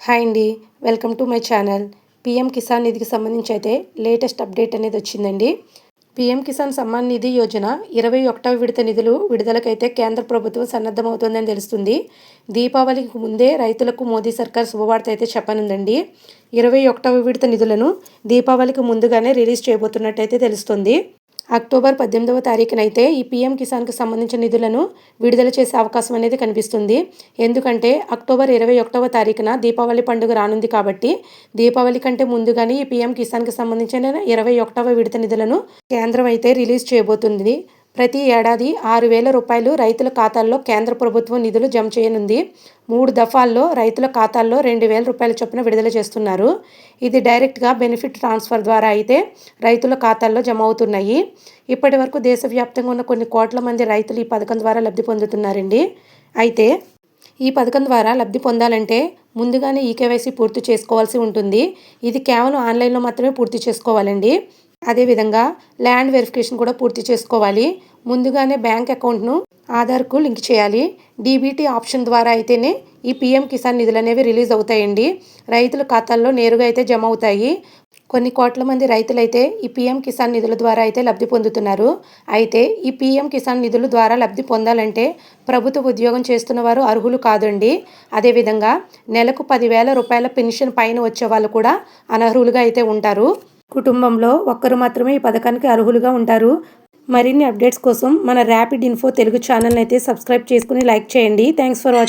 Hi అండి. Welcome to my channel. PM Kisan నిధికి సంబంధించి అయితే లేటెస్ట్ అప్డేట్ అనేది వచ్చిందండి. పీఎం కిసాన్ సమ్మాన్ నిధి యోజన 21వ విడత నిధులు విడుదలకైతే కేంద్ర ప్రభుత్వం సన్నద్ధమవుతోందని తెలుస్తుంది. దీపావళికి ముందే రైతులకు మోదీ సర్కార్ శుభవార్త అయితే చెప్పనుందండి. 21వ విడత నిధులను దీపావళికి ముందుగానే రిలీజ్ చేయబోతున్నట్టయితే తెలుస్తుంది. అక్టోబర్ 18వ తారీఖునైతే ఈ పీఎం కిసాన్కి సంబంధించిన నిధులను విడుదల చేసే అవకాశం అనేది కనిపిస్తుంది. ఎందుకంటే అక్టోబర్ 21వ తారీఖున దీపావళి పండుగ రానుంది కాబట్టి దీపావళి కంటే ముందుగానే ఈ పీఎం కిసాన్కి సంబంధించిన 21వ విడత నిధులను కేంద్రం అయితే రిలీజ్ చేయబోతుంది. ప్రతి ఏడాది 6,000 రూపాయలు రైతుల ఖాతాల్లో కేంద్ర ప్రభుత్వం నిధులు జమ చేయనుంది. 3 దఫాల్లో రైతుల ఖాతాల్లో 2,000 రూపాయల చొప్పున విడుదల చేస్తున్నారు. ఇది డైరెక్ట్గా బెనిఫిట్ ట్రాన్స్ఫర్ ద్వారా అయితే రైతుల ఖాతాల్లో జమ అవుతున్నాయి. ఇప్పటి వరకు దేశవ్యాప్తంగా ఉన్న కొన్ని కోట్ల మంది రైతులు ఈ పథకం ద్వారా లబ్ధి పొందుతున్నారండి. అయితే ఈ పథకం ద్వారా లబ్ధి పొందాలంటే ముందుగానే ఈకేవైసీ పూర్తి చేసుకోవాల్సి ఉంటుంది. ఇది కేవలం ఆన్లైన్లో మాత్రమే పూర్తి చేసుకోవాలండి. అదేవిధంగా ల్యాండ్ వెరిఫికేషన్ కూడా పూర్తి చేసుకోవాలి. ముందుగానే బ్యాంక్ అకౌంట్ను ఆధార్కు లింక్ చేయాలి. డీబీటీ ఆప్షన్ ద్వారా అయితేనే ఈ పీఎం కిసాన్ నిధులు అనేవి రిలీజ్ అవుతాయండి. రైతుల ఖాతాల్లో నేరుగా అయితే జమ అవుతాయి. కొన్ని కోట్ల మంది రైతులైతే ఈ పీఎం కిసాన్ నిధుల ద్వారా అయితే లబ్ధి పొందుతున్నారు. అయితే ఈ పీఎం కిసాన్ నిధుల ద్వారా లబ్ధి పొందాలంటే ప్రభుత్వ ఉద్యోగం చేస్తున్న వారు అర్హులు కాదండి. అదేవిధంగా నెలకు 10,000 రూపాయల పెన్షన్ పైన వచ్చే వాళ్ళు కూడా అనర్హులుగా అయితే ఉంటారు. కుటుంబంలో ఒక్కరు మాత్రమే ఈ పథకానికి అర్హులుగా ఉంటారు. మరిన్ని అప్డేట్స్ కోసం మన ర్యాపిడ్ ఇన్ఫో తెలుగు ఛానల్ని అయితే సబ్స్క్రైబ్ చేసుకుని లైక్ చేయండి. Thanks for watching.